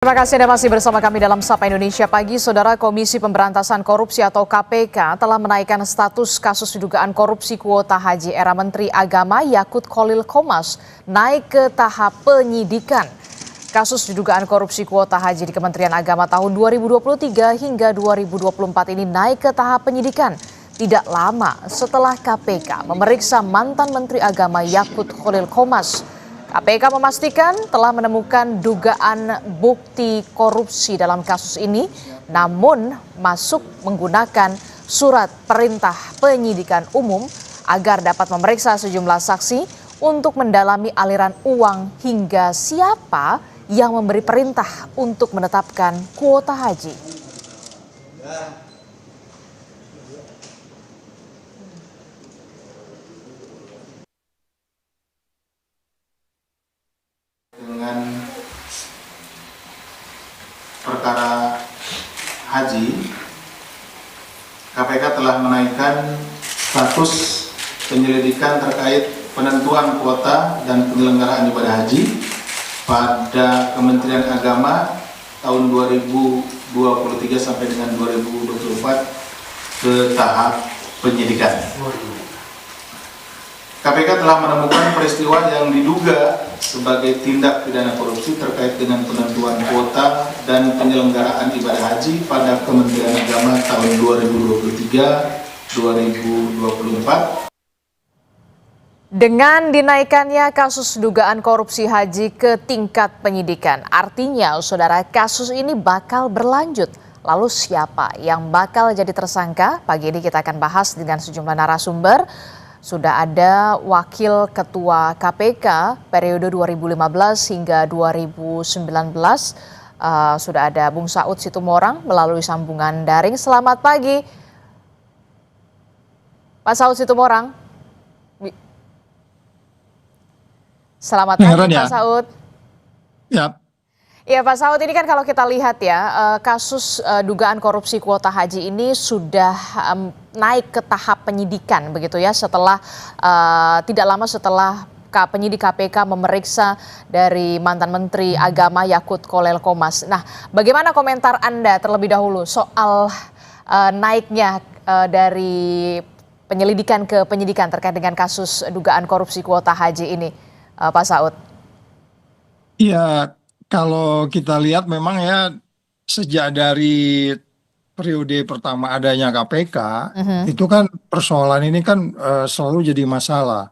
Terima kasih Anda masih bersama kami dalam Sapa Indonesia Pagi. Saudara, Komisi Pemberantasan Korupsi atau KPK telah menaikkan status kasus dugaan korupsi kuota haji era Menteri Agama Yakut Kholil Qomas naik ke tahap penyidikan. Kasus dugaan korupsi kuota haji di Kementerian Agama tahun 2023 hingga 2024 ini naik ke tahap penyidikan. Tidak lama setelah KPK memeriksa mantan Menteri Agama Yakut Kholil Qomas. KPK memastikan telah menemukan dugaan bukti korupsi dalam kasus ini, namun masuk menggunakan surat perintah penyidikan umum agar dapat memeriksa sejumlah saksi untuk mendalami aliran uang hingga siapa yang memberi perintah untuk menetapkan kuota haji. Dengan perkara haji, KPK telah menaikkan status penyelidikan terkait penentuan kuota dan penyelenggaraan ibadah haji pada Kementerian Agama tahun 2023 sampai dengan 2024 ke tahap penyidikan. KPK telah menemukan peristiwa yang diduga sebagai tindak pidana korupsi terkait dengan penentuan kuota dan penyelenggaraan ibadah haji pada Kementerian Agama tahun 2023-2024. Dengan dinaikannya kasus dugaan korupsi haji ke tingkat penyidikan, artinya saudara, kasus ini bakal berlanjut. Lalu siapa yang bakal jadi tersangka? Pagi ini kita akan bahas dengan sejumlah narasumber. Sudah ada Wakil Ketua KPK periode 2015 hingga 2019. Sudah ada Bung Saud Situmorang melalui sambungan daring. Selamat pagi, Pak Saud Situmorang. Selamat pagi, Pak Saud. Ya. Ya, Pak Saud, ini kan kalau kita lihat ya, kasus dugaan korupsi kuota haji ini sudah naik ke tahap penyidikan begitu ya, setelah tidak lama setelah penyidik KPK memeriksa dari mantan Menteri Agama Yakut Kholil Qomas. Nah, bagaimana komentar Anda terlebih dahulu soal naiknya dari penyelidikan ke penyidikan terkait dengan kasus dugaan korupsi kuota haji ini, Pak Saud? Iya, kalau kita lihat memang ya sejak dari periode pertama adanya KPK, itu kan persoalan ini kan selalu jadi masalah.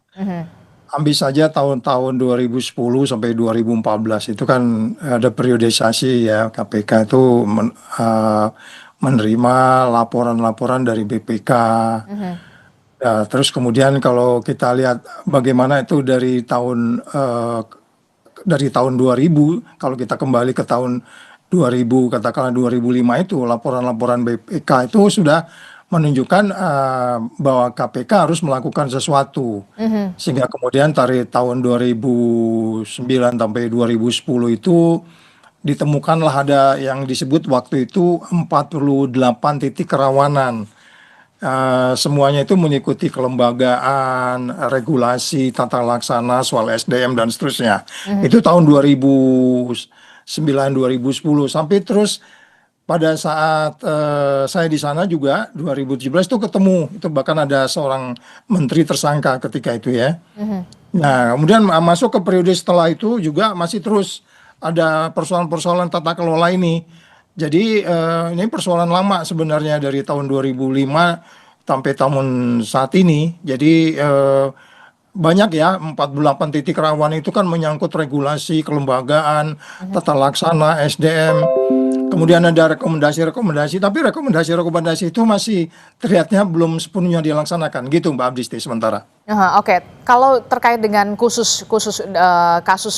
Ambil saja tahun-tahun 2010 sampai 2014 itu kan ada periodisasi ya, KPK itu menerima laporan-laporan dari BPK. Ya, terus kemudian kalau kita lihat bagaimana itu dari tahun 2000, kalau kita kembali ke tahun 2000, katakanlah 2005 itu laporan-laporan BPK itu sudah menunjukkan bahwa KPK harus melakukan sesuatu. Sehingga kemudian dari tahun 2009 sampai 2010 itu ditemukanlah ada yang disebut waktu itu 48 titik kerawanan. Semuanya itu mengikuti kelembagaan, regulasi, tata laksana, soal SDM dan seterusnya. Itu tahun 2009-2010 sampai terus pada saat saya di sana juga 2017 itu ketemu, itu bahkan ada seorang menteri tersangka ketika itu ya. Nah, kemudian masuk ke periode setelah itu juga masih terus ada persoalan-persoalan tata kelola ini. Jadi ini persoalan lama sebenarnya dari tahun 2005 sampai tahun saat ini. Jadi banyak ya, 48 titik rawan itu kan menyangkut regulasi, kelembagaan, tata laksana, SDM. Kemudian ada rekomendasi-rekomendasi, tapi rekomendasi-rekomendasi itu masih terlihatnya belum sepenuhnya dilaksanakan. Gitu Mbak Abdisti sementara. Oke. Kalau terkait dengan kasus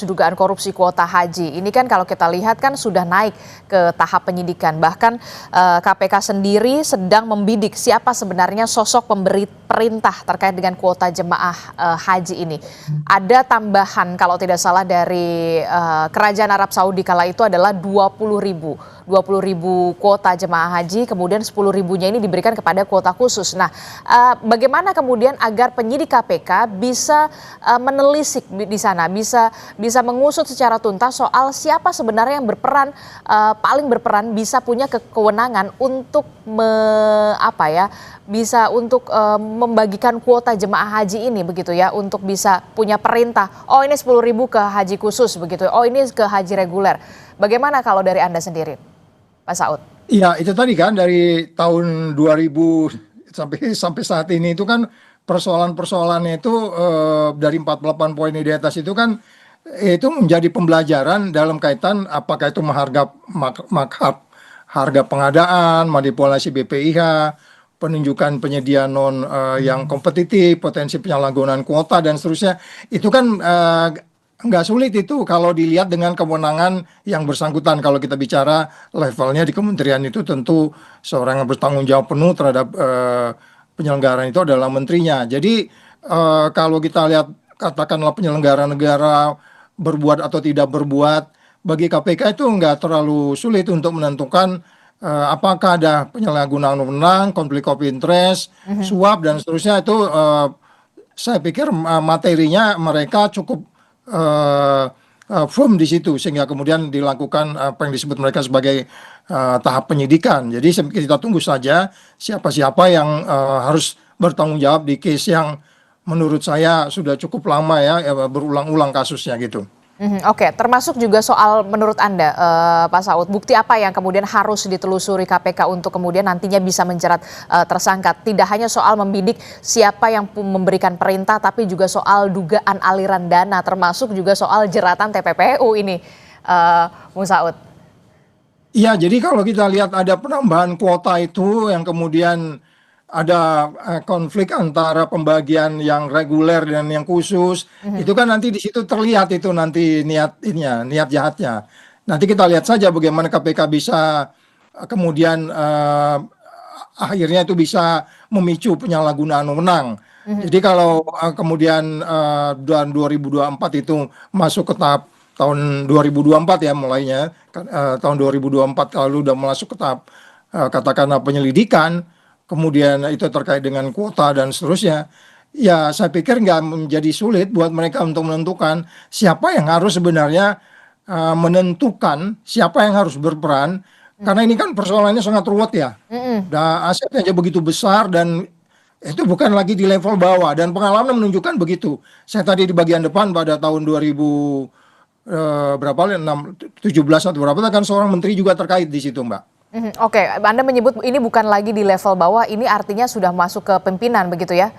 dugaan korupsi kuota haji, ini kan kalau kita lihat kan sudah naik ke tahap penyidikan. Bahkan KPK sendiri sedang membidik siapa sebenarnya sosok pemberi perintah terkait dengan kuota jemaah haji ini. Ada tambahan kalau tidak salah dari Kerajaan Arab Saudi kala itu adalah 20.000 kuota jemaah haji, kemudian 10.000-nya ini diberikan kepada kuota khusus. Nah, bagaimana kemudian agar penyidik KPK bisa bisa menelisik di sana, bisa mengusut secara tuntas soal siapa sebenarnya yang paling berperan bisa punya kewenangan untuk bisa untuk membagikan kuota jemaah haji ini begitu ya, untuk bisa punya perintah, oh ini 10.000 ke haji khusus begitu, oh ini ke haji reguler. Bagaimana kalau dari Anda sendiri, Pak Saud? Iya, itu tadi kan dari tahun 2000 sampai saat ini itu kan persoalan-persoalannya itu dari 48 poin di atas itu kan itu menjadi pembelajaran dalam kaitan apakah itu harga pengadaan, manipulasi BPIH, penunjukan penyedia non yang kompetitif, potensi penyalahgunaan kuota dan seterusnya. Itu kan nggak sulit itu kalau dilihat dengan kewenangan yang bersangkutan. Kalau kita bicara levelnya di kementerian itu tentu seorang yang bertanggung jawab penuh terhadap penyelenggaraan itu adalah menterinya. Jadi kalau kita lihat katakanlah penyelenggara negara berbuat atau tidak berbuat, bagi KPK itu nggak terlalu sulit untuk menentukan apakah ada penyalahgunaan wewenang, konflik of interest, suap dan seterusnya. Itu saya pikir materinya mereka cukup firm di situ sehingga kemudian dilakukan apa yang disebut mereka sebagai tahap penyidikan. Jadi kita tunggu saja siapa-siapa yang harus bertanggung jawab di case yang menurut saya sudah cukup lama ya berulang-ulang kasusnya gitu. Oke, termasuk juga soal menurut Anda, Pak Saud, bukti apa yang kemudian harus ditelusuri KPK untuk kemudian nantinya bisa menjerat tersangka? Tidak hanya soal membidik siapa yang memberikan perintah, tapi juga soal dugaan aliran dana, termasuk juga soal jeratan TPPU ini, Bung Saud. Iya, jadi kalau kita lihat ada penambahan kuota itu yang kemudian ada konflik antara pembagian yang reguler dan yang khusus, itu kan nanti di situ terlihat itu nanti niat jahatnya. Nanti kita lihat saja bagaimana KPK bisa kemudian akhirnya itu bisa memicu penyalahgunaan wewenang. Jadi kalau kemudian tahun 2024 itu masuk ke tahap tahun 2024 ya mulainya, tahun 2024 kalau udah masuk ke tahap katakanlah penyelidikan, kemudian itu terkait dengan kuota dan seterusnya, ya saya pikir nggak menjadi sulit buat mereka untuk menentukan siapa yang harus sebenarnya menentukan siapa yang harus berperan, karena ini kan persoalannya sangat ruwet ya, dan asetnya aja begitu besar dan itu bukan lagi di level bawah, dan pengalaman menunjukkan begitu. Saya tadi di bagian depan pada tahun 2000 17 atau berapa kan seorang menteri juga terkait di situ, Mbak. Oke, Anda menyebut ini bukan lagi di level bawah, ini artinya sudah masuk ke pimpinan begitu ya?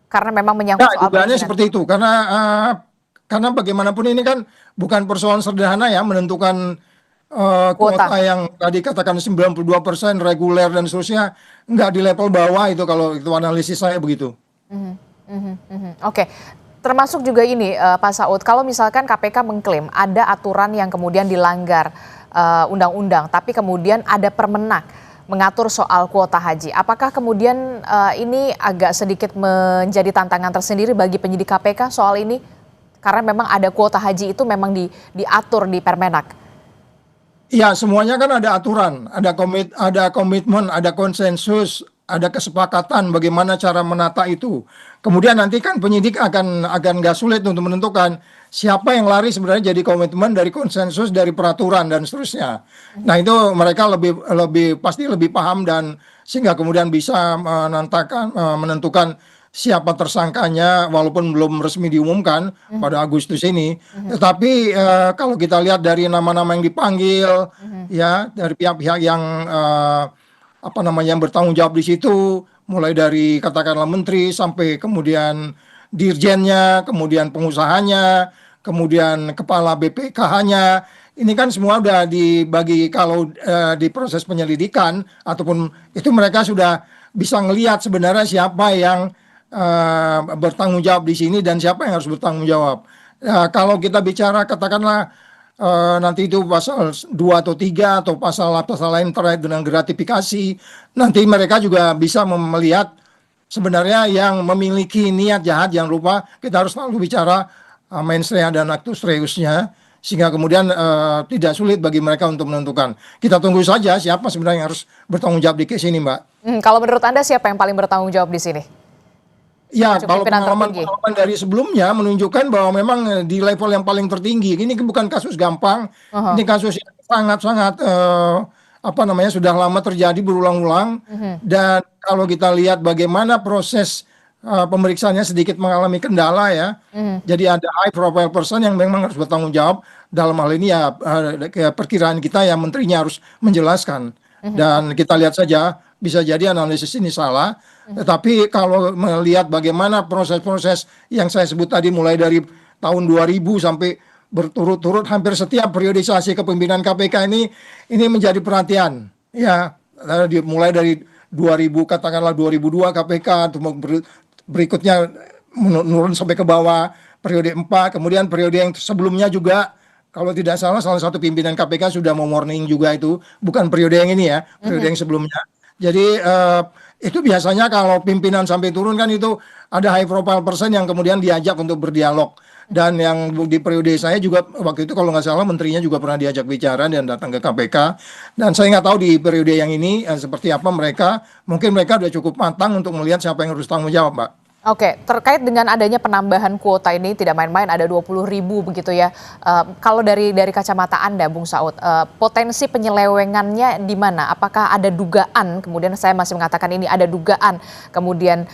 Karena memang menyangkut soal dugaannya pimpinan. seperti itu karena bagaimanapun ini kan bukan persoalan sederhana ya menentukan kuota yang tadi katakan 92% reguler dan seterusnya, nggak di level bawah itu kalau itu analisis saya begitu. Oke. Termasuk juga ini Pak Saud, kalau misalkan KPK mengklaim ada aturan yang kemudian dilanggar undang-undang, tapi kemudian ada Permenak mengatur soal kuota haji. Apakah kemudian ini agak sedikit menjadi tantangan tersendiri bagi penyidik KPK soal ini? Karena memang ada kuota haji itu memang diatur di Permenak. Iya, semuanya kan ada aturan, ada komitmen, ada konsensus, ada kesepakatan bagaimana cara menata itu. Kemudian nanti kan penyidik akan nggak sulit untuk menentukan siapa yang lari sebenarnya jadi komitmen dari konsensus dari peraturan dan seterusnya. Nah itu mereka lebih pasti lebih paham dan sehingga kemudian bisa menentukan siapa tersangkanya walaupun belum resmi diumumkan pada Agustus ini. Tetapi kalau kita lihat dari nama-nama yang dipanggil ya dari pihak-pihak yang yang bertanggung jawab di situ, mulai dari katakanlah menteri sampai kemudian dirjennya, kemudian pengusahanya, kemudian kepala BPKH-nya. Ini kan semua udah dibagi kalau di proses penyelidikan ataupun itu mereka sudah bisa ngelihat sebenarnya siapa yang bertanggung jawab di sini dan siapa yang harus bertanggung jawab. Kalau kita bicara katakanlah nanti itu pasal 2 atau 3 atau pasal lain terkait dengan gratifikasi, nanti mereka juga bisa melihat sebenarnya yang memiliki niat jahat, jangan lupa kita harus selalu bicara mens rea dan actus reusnya, sehingga kemudian tidak sulit bagi mereka untuk menentukan. Kita tunggu saja siapa sebenarnya yang harus bertanggung jawab di case ini, Mbak. Kalau menurut Anda siapa yang paling bertanggung jawab di sini? Ya, untuk kalau pimpinan tertinggi. pengalaman-pengalaman dari sebelumnya menunjukkan bahwa memang di level yang paling tertinggi, ini bukan kasus gampang, ini Aha. kasus yang sangat-sangat apa namanya sudah lama terjadi berulang-ulang. Mhm. Dan kalau kita lihat bagaimana proses pemeriksaannya sedikit mengalami kendala ya. Mhm. Jadi ada high profile person yang memang harus bertanggung jawab dalam hal ini ya, perkiraan kita ya menterinya harus menjelaskan. Mhm. Dan kita lihat saja bisa jadi analisis ini salah. Tetapi kalau melihat bagaimana proses-proses yang saya sebut tadi mulai dari tahun 2000 sampai berturut-turut hampir setiap periodisasi kepemimpinan KPK ini menjadi perhatian. Ya, mulai dari 2000 katakanlah 2002 KPK, berikutnya menurun sampai ke bawah periode 4, kemudian periode yang sebelumnya juga kalau tidak salah salah satu pimpinan KPK sudah mau warning juga itu, bukan periode yang ini ya, periode Mhm. yang sebelumnya. Jadi itu biasanya kalau pimpinan sampai turun kan itu ada high profile person yang kemudian diajak untuk berdialog. Dan yang di periode saya juga waktu itu kalau nggak salah menterinya juga pernah diajak bicara dan datang ke KPK. Dan saya nggak tahu di periode yang ini seperti apa mereka. Mungkin mereka sudah cukup matang untuk melihat siapa yang harus tanggung jawab, Mbak. Oke, terkait dengan adanya penambahan kuota ini tidak main-main, ada 20.000 begitu ya. Kalau dari kacamata Anda, Bung Saud, potensi penyelewengannya di mana? Apakah ada dugaan? Kemudian saya masih mengatakan ini ada dugaan, kemudian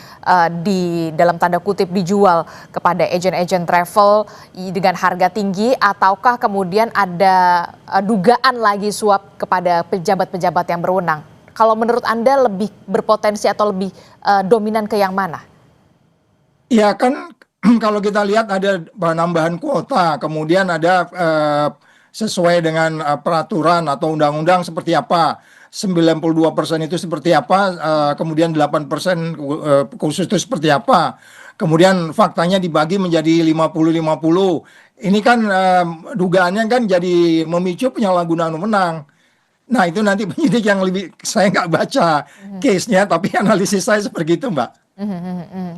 di dalam tanda kutip dijual kepada agen-agen travel dengan harga tinggi, ataukah kemudian ada dugaan lagi suap kepada pejabat-pejabat yang berwenang? Kalau menurut Anda lebih berpotensi atau lebih dominan ke yang mana? Ya kan kalau kita lihat ada penambahan kuota, kemudian ada sesuai dengan peraturan atau undang-undang seperti apa. 92% itu seperti apa, kemudian 8% khusus itu seperti apa. Kemudian faktanya dibagi menjadi 50-50. Ini kan dugaannya kan jadi memicu penyalahgunaan wewenang. Nah itu nanti penyidik yang lebih, saya nggak baca case-nya, tapi analisis saya seperti itu, Mbak.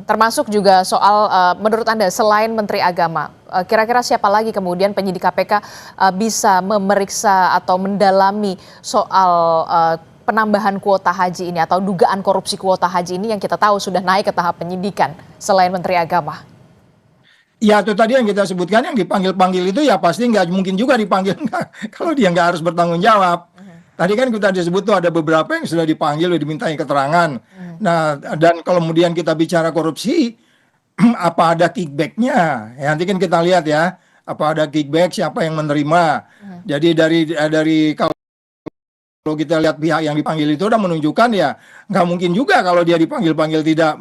Termasuk juga soal menurut Anda selain Menteri Agama, kira-kira siapa lagi kemudian penyidik KPK bisa memeriksa atau mendalami soal penambahan kuota haji ini atau dugaan korupsi kuota haji ini yang kita tahu sudah naik ke tahap penyidikan selain Menteri Agama? Ya itu tadi yang kita sebutkan yang dipanggil-panggil itu ya pasti nggak mungkin juga dipanggil kalau dia nggak harus bertanggung jawab. Tadi kan kita disebut tuh ada beberapa yang sudah dipanggil, sudah dimintai keterangan. Nah, dan kalau kemudian kita bicara korupsi, apa ada kickbacknya? Ya, nanti kan kita lihat ya, apa ada kickback, siapa yang menerima. Jadi dari kalau kita lihat pihak yang dipanggil itu udah menunjukkan ya nggak mungkin juga kalau dia dipanggil-panggil tidak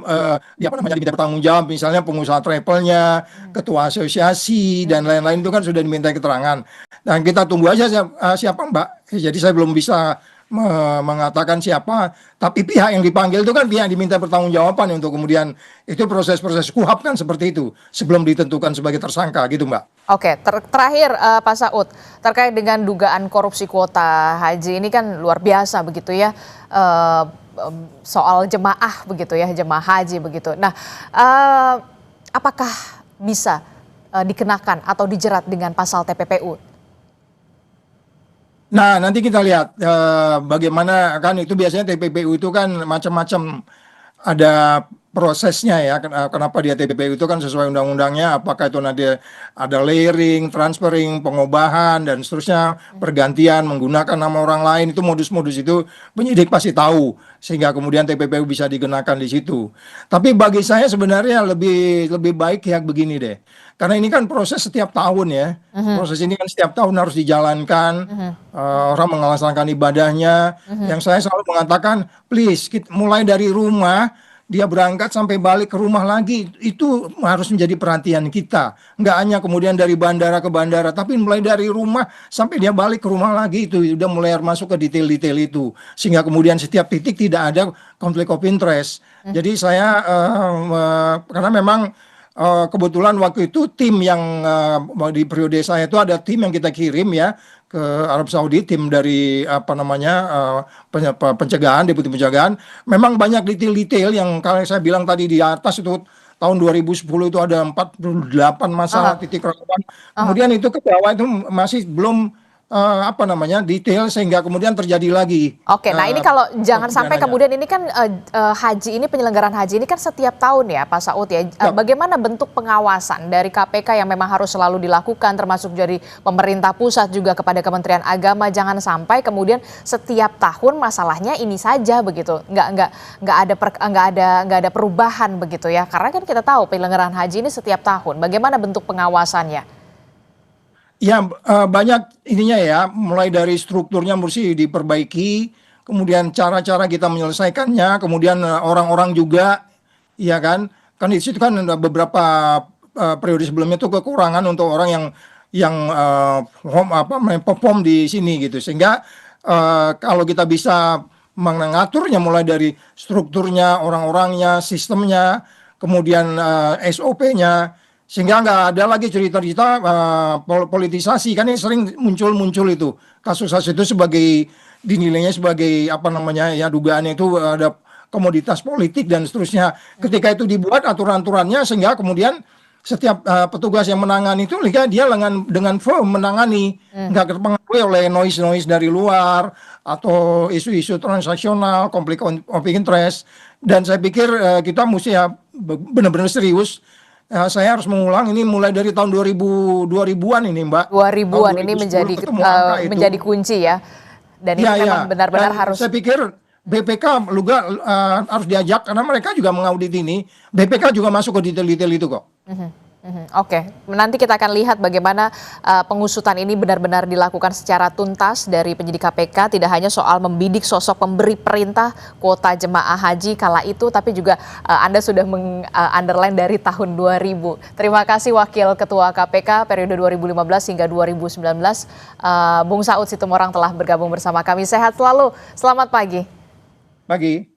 dia apa namanya tidak bertanggung jawab, misalnya pengusaha travelnya, ketua asosiasi dan lain-lain itu kan sudah diminta keterangan. Dan kita tunggu aja siapa Mbak. Jadi saya belum bisa mengatakan siapa, tapi pihak yang dipanggil itu kan pihak yang diminta pertanggungjawaban untuk kemudian itu proses-proses KUHAP kan seperti itu sebelum ditentukan sebagai tersangka gitu Mbak. Oke, terakhir Pak Saud, terkait dengan dugaan korupsi kuota haji ini kan luar biasa begitu ya, soal jemaah begitu ya, jemaah haji begitu. Nah, apakah bisa dikenakan atau dijerat dengan pasal TPPU? Nah, nanti kita lihat bagaimana kan itu biasanya TPPU itu kan macam-macam ada prosesnya ya. Kenapa dia TPPU itu kan sesuai undang-undangnya, apakah itu nanti ada layering, transferring, pengobahan dan seterusnya, pergantian menggunakan nama orang lain, itu modus-modus itu penyidik pasti tahu sehingga kemudian TPPU bisa digunakan di situ. Tapi bagi saya sebenarnya lebih baik ya begini deh. Karena ini kan proses setiap tahun ya. Proses ini kan setiap tahun harus dijalankan. Orang melaksanakan ibadahnya. Yang saya selalu mengatakan, please, mulai dari rumah, dia berangkat sampai balik ke rumah lagi. Itu harus menjadi perhatian kita. Nggak hanya kemudian dari bandara ke bandara, tapi mulai dari rumah sampai dia balik ke rumah lagi. Itu udah mulai masuk ke detail-detail itu. Sehingga kemudian setiap titik tidak ada konflik of interest. Jadi saya, karena memang kebetulan waktu itu tim yang di periode saya itu ada tim yang kita kirim ya ke Arab Saudi, tim dari apa namanya pencegahan, deputi pencegahan. Memang banyak detail-detail yang kalau saya bilang tadi di atas itu tahun 2010 itu ada 48 masalah titik rawan. Kemudian itu ke bawah itu masih belum apa namanya, detail sehingga kemudian terjadi lagi. Oke, nah ini kalau jangan sampai pidananya. kemudian ini kan haji ini penyelenggaraan haji ini kan setiap tahun ya Pak Saud ya. Bagaimana bentuk pengawasan dari KPK yang memang harus selalu dilakukan termasuk dari pemerintah pusat juga kepada Kementerian Agama, jangan sampai kemudian setiap tahun masalahnya ini saja begitu. Nggak ada perubahan begitu ya. Karena kan kita tahu penyelenggaraan haji ini setiap tahun. Bagaimana bentuk pengawasannya? Ya, banyak ininya ya, mulai dari strukturnya mesti diperbaiki, kemudian cara-cara kita menyelesaikannya, kemudian orang-orang juga, ya kan, kan di situ kan ada beberapa periode sebelumnya itu kekurangan untuk orang yang perform di sini gitu, sehingga kalau kita bisa mengaturnya mulai dari strukturnya, orang-orangnya, sistemnya, kemudian SOP-nya. Sehingga nggak ada lagi cerita-cerita politisasi, kan ini sering muncul itu kasus-kasus itu dinilainya sebagai apa namanya ya, dugaannya itu ada komoditas politik dan seterusnya. Ketika itu dibuat aturan-aturannya sehingga kemudian setiap petugas yang menangani itu dia dengan firm menangani, nggak terpengaruh oleh noise dari luar atau isu-isu transaksional, konflik of interest. Dan saya pikir kita mesti ya benar-benar serius. Saya harus mengulang, ini mulai dari tahun 2000-an ini Mbak. 2000-an ini 2010 menjadi kunci ya. Dan ini memang benar-benar harus. Saya pikir BPK juga harus diajak karena mereka juga mengaudit ini. BPK juga masuk ke detail-detail itu kok. Oke, nanti kita akan lihat bagaimana pengusutan ini benar-benar dilakukan secara tuntas dari penyidik KPK, tidak hanya soal membidik sosok pemberi perintah kuota jemaah haji kala itu, tapi juga Anda sudah underline dari tahun 2000. Terima kasih Wakil Ketua KPK periode 2015 hingga 2019, Bung Saud Situmorang telah bergabung bersama kami. Sehat selalu, selamat pagi. Pagi.